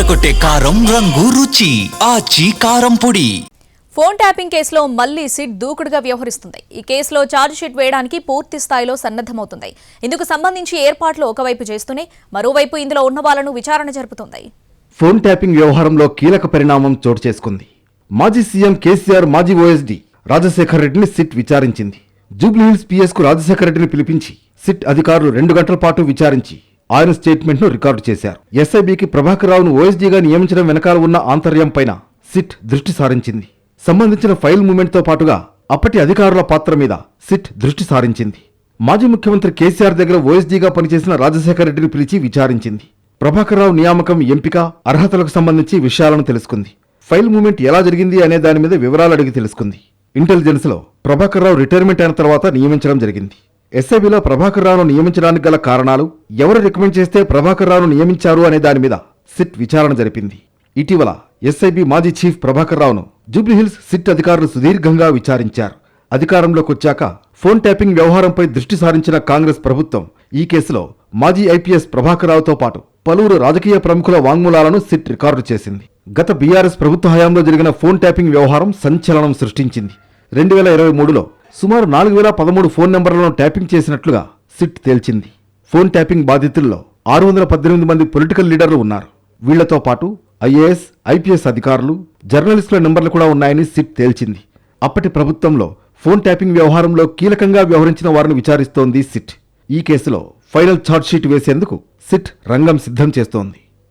అదరగొట్టే కారం రంగు రుచి ఆచి కారం పొడి. ఫోన్ ట్యాపింగ్ కేసులో మళ్లీ సిట్ దూకుడుగా వ్యవహరిస్తుంది. ఈ కేసులో ఛార్జిషీట్ వేయడానికి పూర్తి స్థాయిలో సన్నద్ధమవుతుంది. ఇందుకు సంబంధించి ఏర్పాట్లు ఒకవైపు చేస్తూనే మరోవైపు ఇందులో ఉన్న వాళ్లను విచారణ జరుపుతుంది. ఫోన్ ట్యాపింగ్ వ్యవహారంలో కీలక పరిణామం చోటు చేసుకుంది. మాజీ సీఎం కేసీఆర్ మాజీ ఓఎస్డీ రాజశేఖర్ రెడ్డిని సిట్ విచారించింది. జూబ్లీహిల్స్ పిఎస్ కు రాజశేఖర్ రెడ్డిని పిలిపించి సిట్ అధికారులు 2 గంటల పాటు విచారించి ఆయన స్టేట్మెంట్ ను రికార్డు చేశారు. ఎస్ఐబికి ప్రభాకర్ రావును ఓఎస్డీగా నియమించడం వెనకాల ఉన్న ఆంతర్యం పైన సిట్ దృష్టి సారించింది. సంబంధించిన ఫైల్ మూవ్మెంట్ తో పాటుగా అప్పటి అధికారుల పాత్ర మీద సిట్ దృష్టి సారించింది. మాజీ ముఖ్యమంత్రి కేసీఆర్ దగ్గర ఓఎస్డీగా పనిచేసిన రాజశేఖర్ రెడ్డిని పిలిచి విచారించింది. ప్రభాకర్ రావు నియామకం, ఎంపిక, అర్హతలకు సంబంధించి విషయాలను తెలుసుకుంది. ఫైల్ మూవ్మెంట్ ఎలా జరిగింది అనే దాని మీద వివరాలు అడిగి తెలుసుకుంది. ఇంటెలిజెన్స్ లో ప్రభాకర్ రావు రిటైర్మెంట్ అయిన తర్వాత నియమించడం జరిగింది. ఎస్ఐబిలో ప్రభాకర్ రావును నియమించడానికి గల కారణాలు, ఎవరు రికమెండ్ చేస్తే ప్రభాకర్ రావును నియమించారు అనే దాని మీద సిట్ విచారణ జరిపింది. ఇటీవల ఎస్ఐబి మాజీ చీఫ్ ప్రభాకర్ రావును జూబ్లీహిల్స్ సిట్ అధికారులు సుదీర్ఘంగా విచారించారు. అధికారంలోకి వచ్చాక ఫోన్ ట్యాపింగ్ వ్యవహారంపై దృష్టి సారించిన కాంగ్రెస్ ప్రభుత్వం ఈ కేసులో మాజీ ఐపీఎస్ ప్రభాకర్ రావుతో పాటు పలువురు రాజకీయ ప్రముఖుల వాంగ్మూలాలను సిట్ రికార్డు చేసింది. గత బీఆర్ఎస్ ప్రభుత్వ హయాంలో జరిగిన ఫోన్ ట్యాపింగ్ వ్యవహారం సంచలనం సృష్టించింది. 2023లో సుమారు 4013 ఫోన్ నెంబర్లను ట్యాపింగ్ చేసినట్లుగా సిట్ తేల్చింది. ఫోన్ ట్యాపింగ్ బాధితుల్లో 618 మంది పొలిటికల్ లీడర్లు ఉన్నారు. వీళ్లతో పాటు ఐఏఎస్, ఐపీఎస్ అధికారులు, జర్నలిస్టుల నెంబర్లు కూడా ఉన్నాయని సిట్ తేల్చింది. అప్పటి ప్రభుత్వంలో ఫోన్ ట్యాపింగ్ వ్యవహారంలో కీలకంగా వ్యవహరించిన వారిని విచారిస్తోంది సిట్. ఈ కేసులో ఫైనల్ ఛార్జ్షీట్ వేసేందుకు సిట్ రంగం సిద్ధం చేస్తోంది.